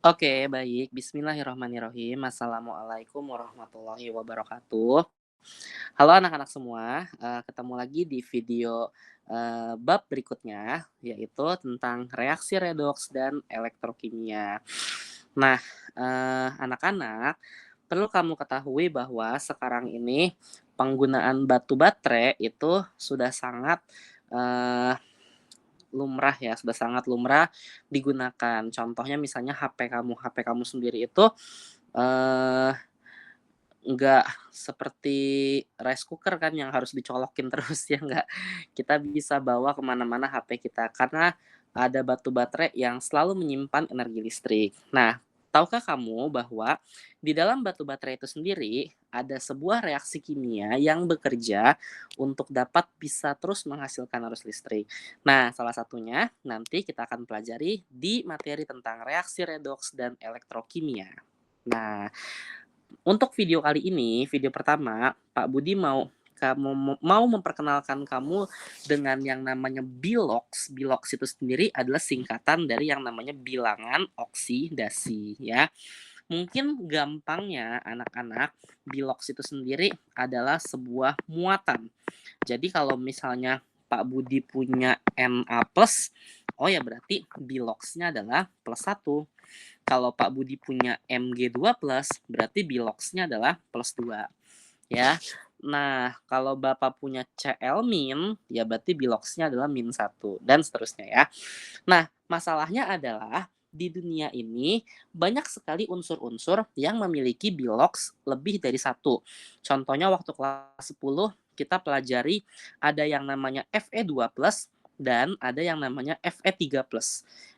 Oke, baik. Bismillahirrahmanirrahim. Assalamualaikum warahmatullahi wabarakatuh. Halo anak-anak semua, ketemu lagi di video, bab berikutnya, yaitu tentang reaksi redoks dan elektrokimia. Nah, anak-anak, perlu kamu ketahui bahwa sekarang ini penggunaan batu baterai itu sudah sangat, eee, lumrah ya, sudah sangat lumrah digunakan. Contohnya misalnya HP kamu sendiri itu, eee, nggak seperti rice cooker kan yang harus dicolokin terus ya nggak. Kita bisa bawa kemana mana HP kita karena ada batu baterai yang selalu menyimpan energi listrik. Nah, tahukah kamu bahwa di dalam batu baterai itu sendiri ada sebuah reaksi kimia yang bekerja untuk dapat bisa terus menghasilkan arus listrik. Nah, salah satunya nanti kita akan pelajari di materi tentang reaksi redoks dan elektrokimia. Nah, untuk video kali ini, video pertama, Pak Budi mau memperkenalkan kamu dengan yang namanya bilox. Bilox itu sendiri adalah singkatan dari yang namanya bilangan oksidasi ya. Mungkin gampangnya anak-anak, bilox itu sendiri adalah sebuah muatan. Jadi kalau misalnya Pak Budi punya Na+, oh ya berarti biloxnya adalah +1. Kalau Pak Budi punya Mg2+, berarti biloxnya adalah +2, ya. Nah, kalau Bapak punya Cl-, ya berarti biloxnya adalah -1, dan seterusnya ya. Nah, masalahnya adalah di dunia ini banyak sekali unsur-unsur yang memiliki bilox lebih dari satu. Contohnya waktu kelas 10 kita pelajari ada yang namanya Fe2+ dan ada yang namanya Fe3+.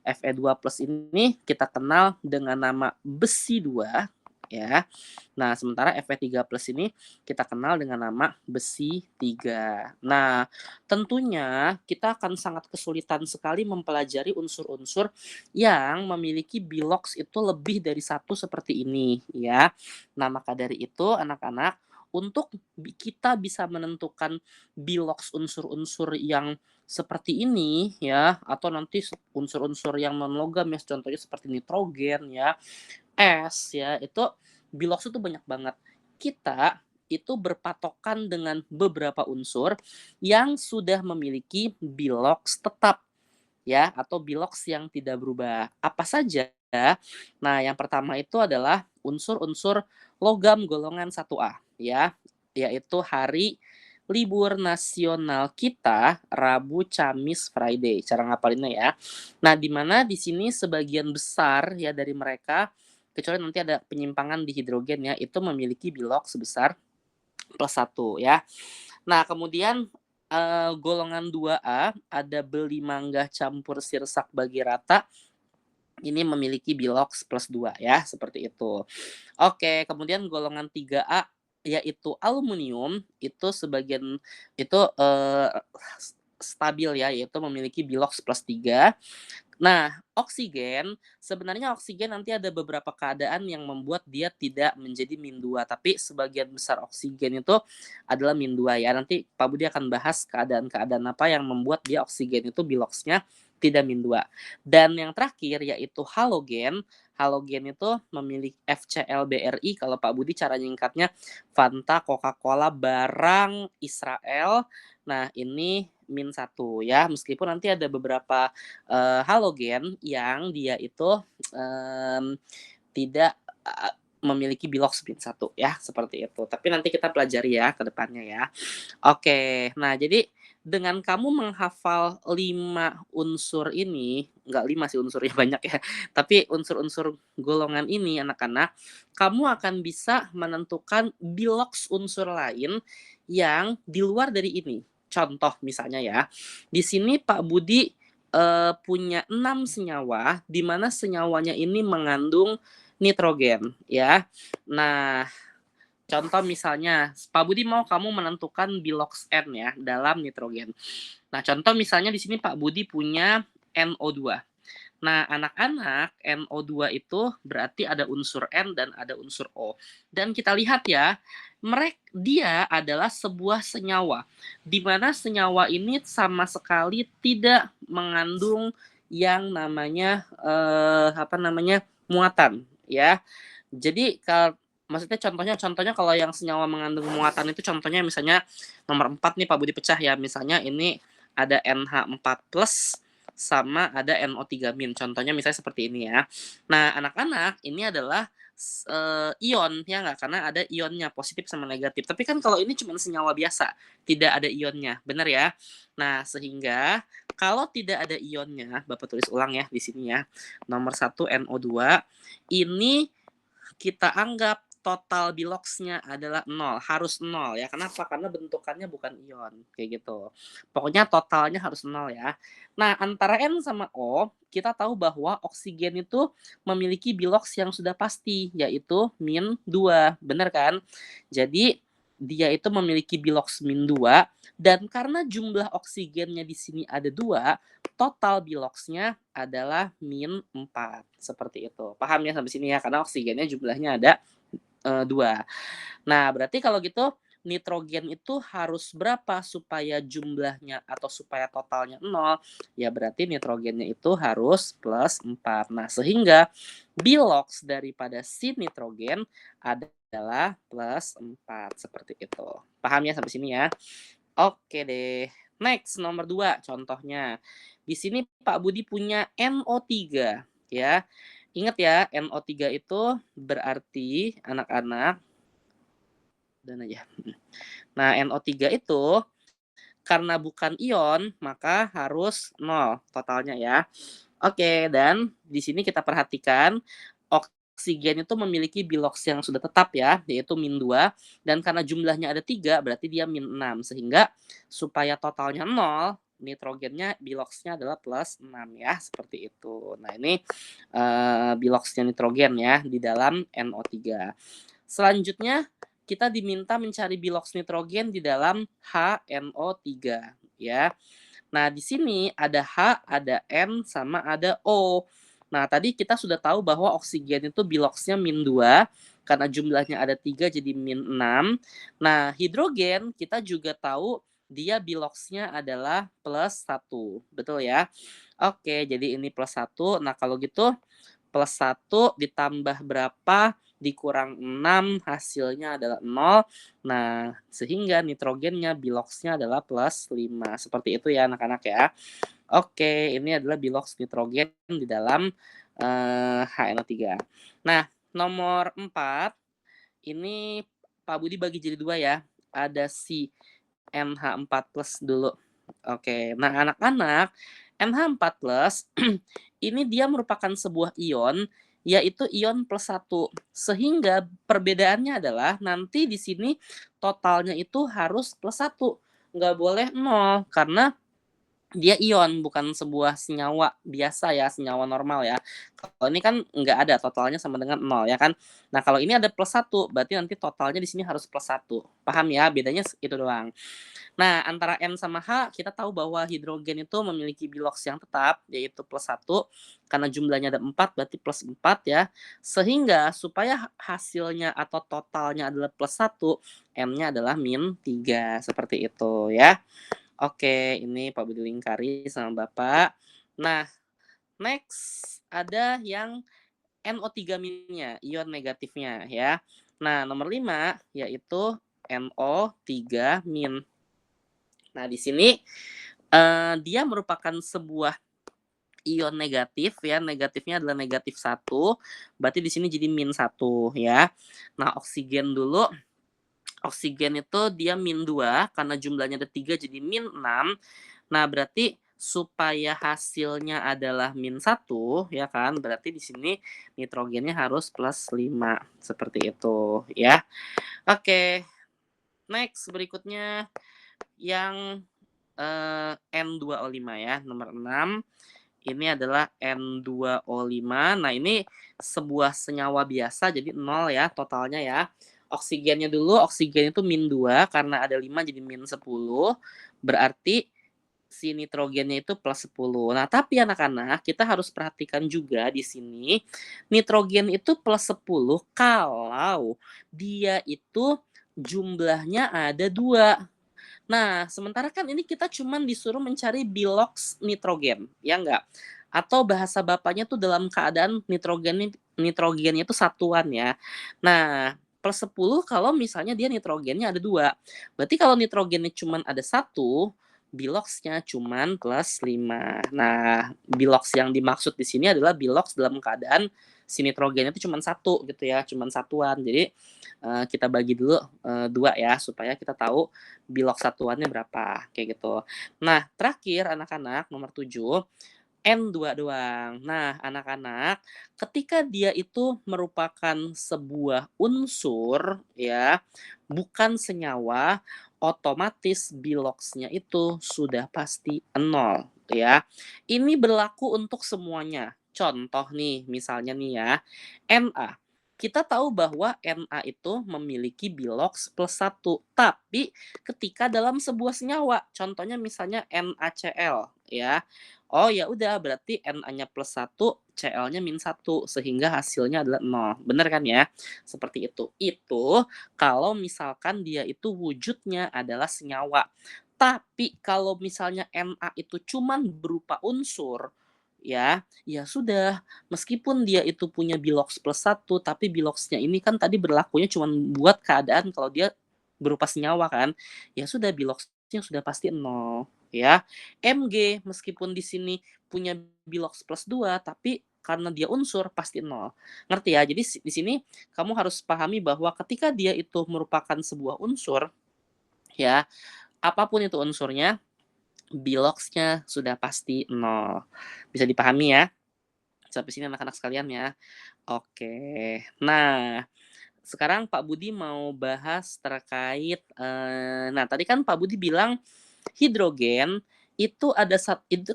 Fe2+ ini kita kenal dengan nama besi 2 ya. Nah, sementara Fe3+ ini kita kenal dengan nama besi 3. Nah, tentunya kita akan sangat kesulitan sekali mempelajari unsur-unsur yang memiliki bilox itu lebih dari satu seperti ini ya. Nah, maka dari itu anak-anak untuk kita bisa menentukan bilox unsur-unsur yang seperti ini ya atau nanti unsur-unsur yang non logam ya contohnya seperti nitrogen ya, es ya, itu bilox itu banyak banget. Kita itu berpatokan dengan beberapa unsur yang sudah memiliki bilox tetap ya atau bilox yang tidak berubah. Apa saja? Nah, yang pertama itu adalah unsur-unsur logam golongan 1A ya, yaitu hari libur nasional kita Rabu, Kamis, Friday. Cara ngapalinnya ya. Nah, di mana di sini sebagian besar ya dari mereka kecuali nanti ada penyimpangan di hidrogen ya, itu memiliki bilox sebesar +1 ya. Nah, kemudian golongan 2A ada beli mangga campur sirsak bagi rata, ini memiliki bilox +2 ya, seperti itu. Oke, kemudian golongan 3A yaitu aluminium, itu sebagian itu, stabil ya, yaitu memiliki bilox +3. Nah, oksigen, sebenarnya oksigen nanti ada beberapa keadaan yang membuat dia tidak menjadi -2, tapi sebagian besar oksigen itu adalah -2 ya. Nanti Pak Budi akan bahas keadaan-keadaan apa yang membuat dia oksigen itu biloxnya tidak -2. Dan yang terakhir yaitu halogen. Halogen itu memiliki FCl-BRI kalau Pak Budi cara nyingkatnya Fanta, Coca-Cola, barang Israel. Nah, ini -1 ya, meskipun nanti ada beberapa halogen yang dia itu, tidak, memiliki bilox -1 ya, seperti itu. Tapi nanti kita pelajari ya ke depannya ya. Oke, nah jadi dengan kamu menghafal 5 unsur ini, nggak 5 sih unsurnya banyak ya, tapi unsur-unsur golongan ini anak-anak, kamu akan bisa menentukan bilox unsur lain yang di luar dari ini. Contoh misalnya ya, di sini Pak Budi punya 6 senyawa, di mana senyawanya ini mengandung nitrogen, ya. Nah, contoh misalnya, Pak Budi mau kamu menentukan bilox N ya, dalam nitrogen. Nah, contoh misalnya di sini Pak Budi punya NO2. Nah, anak-anak, NO2 itu berarti ada unsur N dan ada unsur O. Dan kita lihat ya, dia adalah sebuah senyawa, di mana senyawa ini sama sekali tidak mengandung yang namanya, apa namanya, muatan, ya. Jadi maksudnya contohnya kalau yang senyawa mengandung muatan itu contohnya misalnya nomor 4 nih Pak Budi pecah ya, misalnya ini ada NH4+ sama ada NO3-, contohnya misalnya seperti ini ya. Nah, anak-anak ini adalah ion ya nggak, karena ada ionnya positif sama negatif. Tapi kan kalau ini cuma senyawa biasa, tidak ada ionnya, benar ya? Nah, sehingga kalau tidak ada ionnya, Bapak tulis ulang ya di sini ya. Nomor 1 NO2 ini kita anggap total biloxnya adalah 0, harus 0 ya. Kenapa? Karena bentukannya bukan ion, kayak gitu. Pokoknya totalnya harus 0 ya. Nah, antara N sama O, kita tahu bahwa oksigen itu memiliki bilox yang sudah pasti, yaitu -2, benar kan? Jadi, dia itu memiliki bilox -2, dan karena jumlah oksigennya di sini ada 2, total biloxnya adalah -4, seperti itu. Paham ya sampai sini ya? Karena oksigennya jumlahnya ada 2. Nah, berarti kalau gitu nitrogen itu harus berapa supaya jumlahnya atau supaya totalnya 0? Ya berarti nitrogennya itu harus +4. Nah, sehingga bilox daripada si nitrogen adalah +4, seperti itu. Paham ya sampai sini ya? Oke deh. Next, nomor 2 contohnya. Di sini Pak Budi punya NO3 ya. Ingat ya, NO3 itu berarti anak-anak dan aja. Nah, NO3 itu karena bukan ion, maka harus 0 totalnya ya. Oke, dan di sini kita perhatikan oksigen itu memiliki bilox yang sudah tetap ya, yaitu -2, dan karena jumlahnya ada 3, berarti dia -6, sehingga supaya totalnya 0, nitrogennya biloxnya adalah +6 ya, seperti itu. Nah, ini biloxnya nitrogen ya di dalam NO3. Selanjutnya kita diminta mencari bilox nitrogen di dalam HNO3 ya. Nah, di sini ada H, ada N, sama ada O. Nah, tadi kita sudah tahu bahwa oksigen itu biloxnya -2, karena jumlahnya ada 3 jadi -6. Nah, hidrogen kita juga tahu dia biloxnya adalah +1, betul ya? Oke, jadi ini +1. Nah, kalau gitu +1 ditambah berapa dikurang 6 hasilnya adalah 0. Nah, sehingga nitrogennya biloxnya adalah +5. Seperti itu ya anak-anak ya. Oke, ini adalah bilox nitrogen di dalam HNO3. Nah, nomor 4 ini Pak Budi bagi jadi 2 ya. Ada si NH4+ dulu. Oke, nah anak-anak, NH4+ ini dia merupakan sebuah ion, yaitu ion +1. Sehingga perbedaannya adalah nanti di sini totalnya itu harus +1, nggak boleh 0, karena dia ion, bukan sebuah senyawa biasa ya, senyawa normal ya. Kalau ini kan nggak ada, totalnya sama dengan 0 ya kan. Nah, kalau ini ada +1, berarti nanti totalnya di sini harus +1. Paham ya? Bedanya itu doang. Nah, antara N sama H, kita tahu bahwa hidrogen itu memiliki bilox yang tetap, yaitu +1, karena jumlahnya ada 4, berarti +4 ya. Sehingga supaya hasilnya atau totalnya adalah +1, N-nya adalah -3, seperti itu ya. Oke, ini Pak Budi lingkari sama Bapak. Nah, next ada yang NO3-nya, ion negatifnya ya. Nah, nomor 5 yaitu NO3-. Nah, di sini dia merupakan sebuah ion negatif ya, negatifnya adalah -1, berarti di sini jadi -1 ya. Nah, oksigen dulu, oksigen itu dia -2 karena jumlahnya ada 3 jadi -6. Nah, berarti supaya hasilnya adalah -1 ya kan, berarti di sini nitrogennya harus +5, seperti itu ya. Oke, next berikutnya yang N2O5 ya, nomor 6. Ini adalah N2O5. Nah, ini sebuah senyawa biasa jadi 0 ya totalnya ya. Oksigennya dulu, oksigen itu -2 karena ada 5 jadi -10. Berarti si nitrogennya itu +10. Nah, tapi anak-anak, kita harus perhatikan juga di sini, nitrogen itu +10 kalau dia itu jumlahnya ada 2. Nah, sementara kan ini kita cuman disuruh mencari bilox nitrogen, ya enggak? atau bahasa bapaknya tuh dalam keadaan nitrogennya itu satuan ya. Nah, +10 kalau misalnya dia nitrogennya ada 2. Berarti kalau nitrogennya cuman ada 1, biloxnya cuman +5. Nah, bilox yang dimaksud di sini adalah bilox dalam keadaan si nitrogennya itu cuman 1 gitu ya, cuman satuan. Jadi, kita bagi dulu, 2 ya, supaya kita tahu bilox satuannya berapa, kayak gitu. Nah, terakhir anak-anak, nomor 7, N2 doang. Nah, anak-anak, ketika dia itu merupakan sebuah unsur ya, bukan senyawa, otomatis biloxnya itu sudah pasti 0 ya. Ini berlaku untuk semuanya. Contoh nih, misalnya nih ya, Na. Kita tahu bahwa Na itu memiliki bilox +1, tapi ketika dalam sebuah senyawa, contohnya misalnya NaCl ya. Oh ya udah berarti Na-nya +1, Cl-nya -1 sehingga hasilnya adalah 0. Bener kan ya? Seperti itu. Itu kalau misalkan dia itu wujudnya adalah senyawa. Tapi kalau misalnya Na itu cuman berupa unsur, ya sudah. Meskipun dia itu punya bilox +1, tapi biloxnya ini kan tadi berlakunya cuman buat keadaan kalau dia berupa senyawa kan. Ya sudah biloxnya sudah pasti 0 ya. Mg meskipun di sini punya bilox +2, tapi karena dia unsur pasti 0. Ngerti ya? Jadi di sini kamu harus pahami bahwa ketika dia itu merupakan sebuah unsur, ya, apapun itu unsurnya, biloxnya sudah pasti 0. Bisa dipahami ya? Sampai sini anak-anak sekalian ya. Oke. Nah, sekarang Pak Budi mau bahas terkait, nah tadi kan Pak Budi bilang hidrogen itu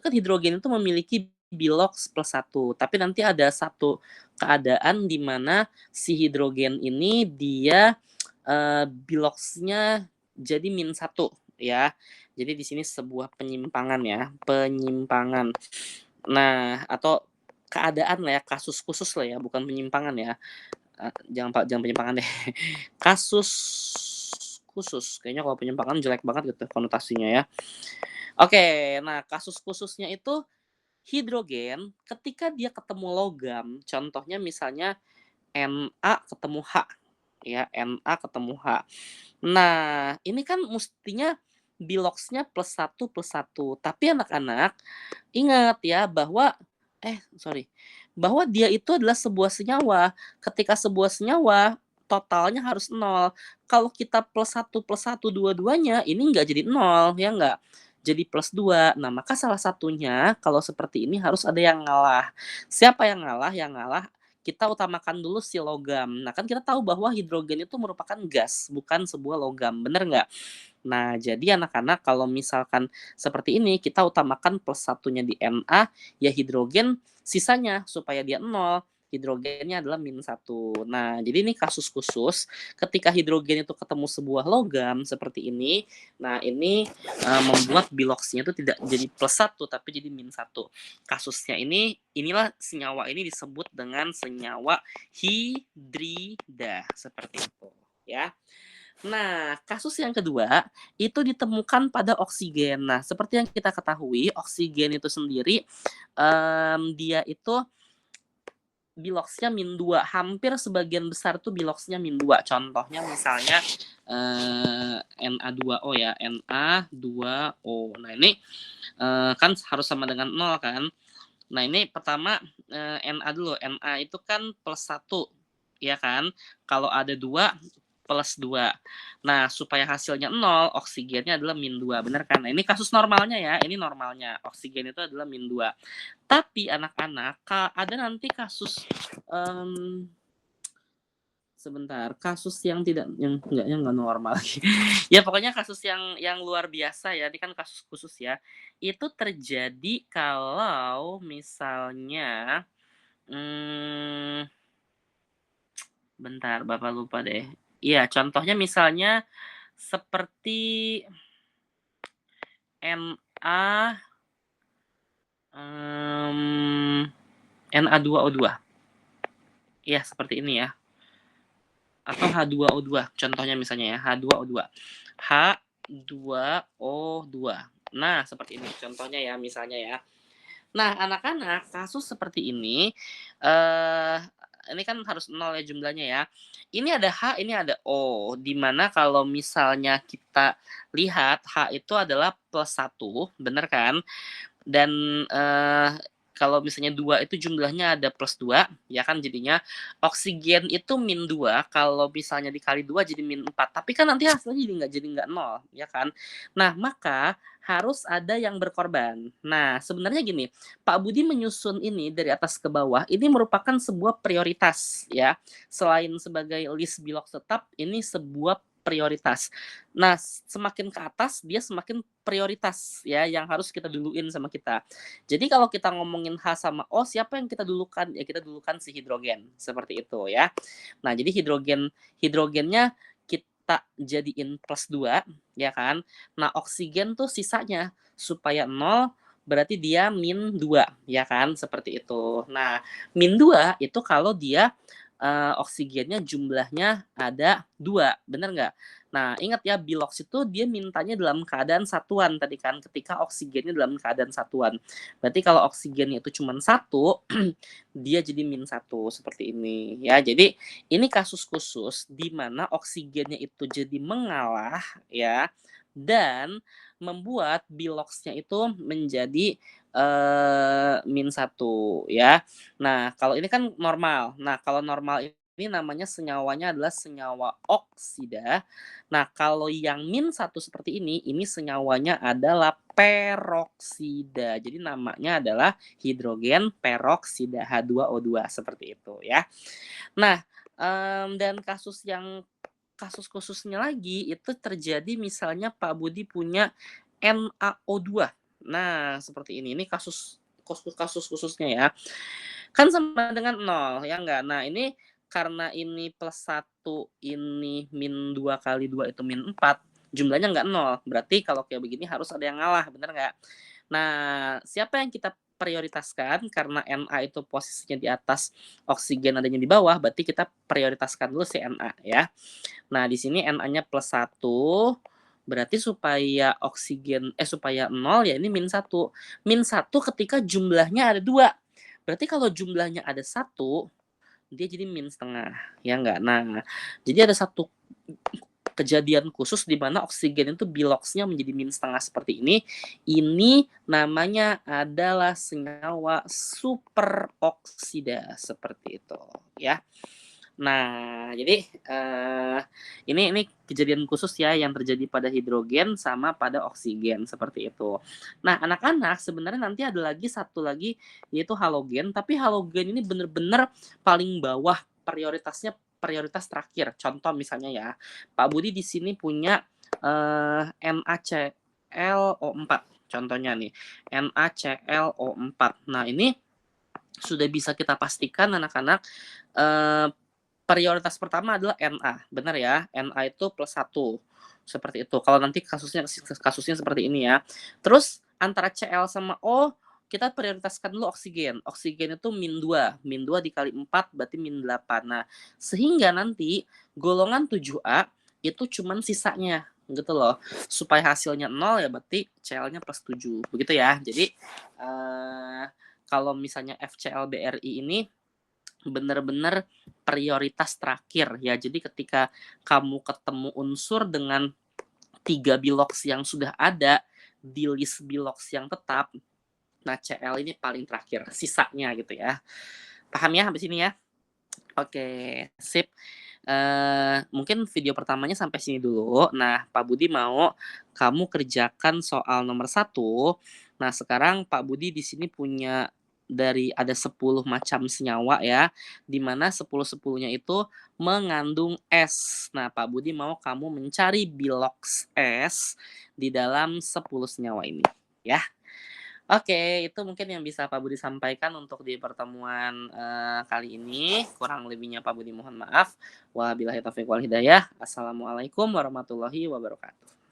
kan hidrogen itu memiliki bilox +1, tapi nanti ada satu keadaan di mana si hidrogen ini dia, biloxnya jadi -1 ya. Jadi di sini sebuah penyimpangan ya, penyimpangan. Nah, atau keadaan lah ya, kasus khusus lah ya, bukan penyimpangan ya. Jangan penyimpangan deh. Kasus khusus, kayaknya kalau penyimpangan jelek banget gitu konotasinya ya. Oke, nah kasus khususnya itu hidrogen ketika dia ketemu logam, contohnya misalnya Na ketemu H, ya, Na ketemu H. Nah, ini kan mestinya biloxnya +1 +1, tapi anak-anak ingat ya bahwa dia itu adalah sebuah senyawa. Ketika sebuah senyawa, totalnya harus 0. Kalau kita +1 +1 dua-duanya, ini nggak jadi 0, ya nggak? Jadi +2. Nah, maka salah satunya kalau seperti ini harus ada yang ngalah. Siapa yang ngalah? Yang ngalah kita utamakan dulu si logam. Nah, kan kita tahu bahwa hidrogen itu merupakan gas, bukan sebuah logam, bener nggak? Nah, jadi anak-anak kalau misalkan seperti ini, kita utamakan +1-nya di Na, ya hidrogen sisanya supaya dia 0, hidrogennya adalah -1. Nah, jadi ini kasus khusus ketika hidrogen itu ketemu sebuah logam seperti ini. Nah, ini, membuat biloxnya itu tidak jadi +1 tapi jadi -1. Kasusnya inilah senyawa ini disebut dengan senyawa hidrida, seperti itu, ya. Nah, kasus yang kedua, itu ditemukan pada oksigen. Nah, seperti yang kita ketahui, oksigen itu sendiri, dia itu biloxnya -2, hampir sebagian besar tuh biloxnya -2. Contohnya misalnya, Na2O ya, Na2O. Nah ini, kan harus sama dengan 0 kan. Nah ini pertama, Na dulu, Na itu kan +1, ya kan. Kalau ada 2 +2. Nah, supaya hasilnya 0, oksigennya adalah -2, bener kan? Nah, ini kasus normalnya ya, ini normalnya, oksigen itu adalah -2. Tapi anak-anak, ada nanti kasus, sebentar, kasus yang enggak normal lagi. Ya pokoknya kasus yang luar biasa ya, ini kan kasus khusus ya. Itu terjadi kalau misalnya, mmm, bentar Bapak lupa deh. Iya, contohnya misalnya seperti Na, mmm, Na2O2. Iya, seperti ini ya. Atau H2O2, contohnya misalnya ya, H2O2. H2O2. Nah, seperti ini contohnya ya, misalnya ya. Nah, anak-anak, kasus seperti ini kan harus 0 ya jumlahnya ya. Ini ada H, ini ada O, di mana kalau misalnya kita lihat H itu adalah +1, bener kan? Dan, kalau misalnya 2 itu jumlahnya ada +2, ya kan jadinya oksigen itu -2, kalau misalnya dikali 2 jadi -4, tapi kan nanti hasilnya jadi nggak 0, ya kan. Nah, maka harus ada yang berkorban. Nah, sebenarnya gini, Pak Budi menyusun ini dari atas ke bawah, ini merupakan sebuah prioritas ya. Selain sebagai list Bilox tetap, ini sebuah prioritas. Nah, semakin ke atas dia semakin prioritas ya yang harus kita duluin sama kita. Jadi kalau kita ngomongin H sama O, siapa yang kita dulukan? Ya kita dulukan si hidrogen, seperti itu ya. Nah, jadi hidrogennya kita jadiin +2 ya kan. Nah, oksigen tuh sisanya supaya 0 berarti dia -2 ya kan, seperti itu. Nah, -2 itu kalau dia, oksigennya jumlahnya ada 2, bener nggak? Nah, ingat ya Bilox itu dia mintanya dalam keadaan satuan tadi kan, ketika oksigennya dalam keadaan satuan. Berarti kalau oksigennya itu cuma 1, dia jadi -1 seperti ini ya. Jadi ini kasus khusus di mana oksigennya itu jadi mengalah ya, dan membuat Biloxnya itu menjadi, -1 ya. Nah, kalau ini kan normal. Nah, kalau normal ini namanya senyawanya adalah senyawa oksida. Nah, kalau yang -1 seperti ini senyawanya adalah peroksida. Jadi namanya adalah hidrogen peroksida H2O2 seperti itu ya. Nah, dan kasus khususnya lagi itu terjadi misalnya Pak Budi punya NaO2. Nah, seperti ini. Ini kasus khususnya ya. Kan sama dengan 0, ya enggak? Nah, ini karena ini +1, ini -2 kali 2 itu -4, jumlahnya nggak 0. Berarti kalau kayak begini harus ada yang ngalah, bener nggak? Nah, siapa yang kita prioritaskan? Karena Na itu posisinya di atas, oksigen adanya di bawah, berarti kita prioritaskan dulu si Na ya. Nah, di sini Na-nya +1, berarti supaya 0 ya ini -1. -1 ketika jumlahnya ada 2. Berarti kalau jumlahnya ada 1, dia jadi -setengah, ya enggak? Nah, jadi ada satu kejadian khusus di mana oksigen itu Biloxnya menjadi -setengah seperti ini namanya adalah senyawa superoksida, seperti itu, ya. Nah, jadi, ini kejadian khusus ya yang terjadi pada hidrogen sama pada oksigen, seperti itu. Nah, anak-anak sebenarnya nanti ada lagi satu lagi yaitu halogen, tapi halogen ini bener-bener paling bawah, prioritas terakhir. Contoh misalnya ya, Pak Budi di sini punya, NaClO4 contohnya nih, NaClO4. Nah, ini sudah bisa kita pastikan anak-anak, eee prioritas pertama adalah Na, benar ya? Na itu +1, seperti itu. Kalau nanti kasusnya seperti ini ya. Terus antara Cl sama O, kita prioritaskan dulu oksigen. Oksigen itu -2, -2 dikali 4 berarti -8. Nah, sehingga nanti golongan 7A itu cuman sisanya, gitu loh. Supaya hasilnya 0 ya berarti Cl-nya +7, begitu ya. Jadi, kalau misalnya FCl-BRI ini benar-benar prioritas terakhir ya. Jadi ketika kamu ketemu unsur dengan 3 Bilox yang sudah ada di list Bilox yang tetap, nah Cl ini paling terakhir, sisanya gitu ya. Paham ya sampai sini ya? Oke, sip. Mungkin video pertamanya sampai sini dulu. Nah, Pak Budi mau kamu kerjakan soal nomor 1. Nah, sekarang Pak Budi di sini punya dari ada 10 macam senyawa ya, di mana 10-10-nya itu mengandung S. Nah, Pak Budi mau kamu mencari Bilox S di dalam 10 senyawa ini, ya. Oke, itu mungkin yang bisa Pak Budi sampaikan untuk di pertemuan, kali ini. Kurang lebihnya Pak Budi mohon maaf. Wabillahi taufiq wal hidayah. Assalamualaikum warahmatullahi wabarakatuh.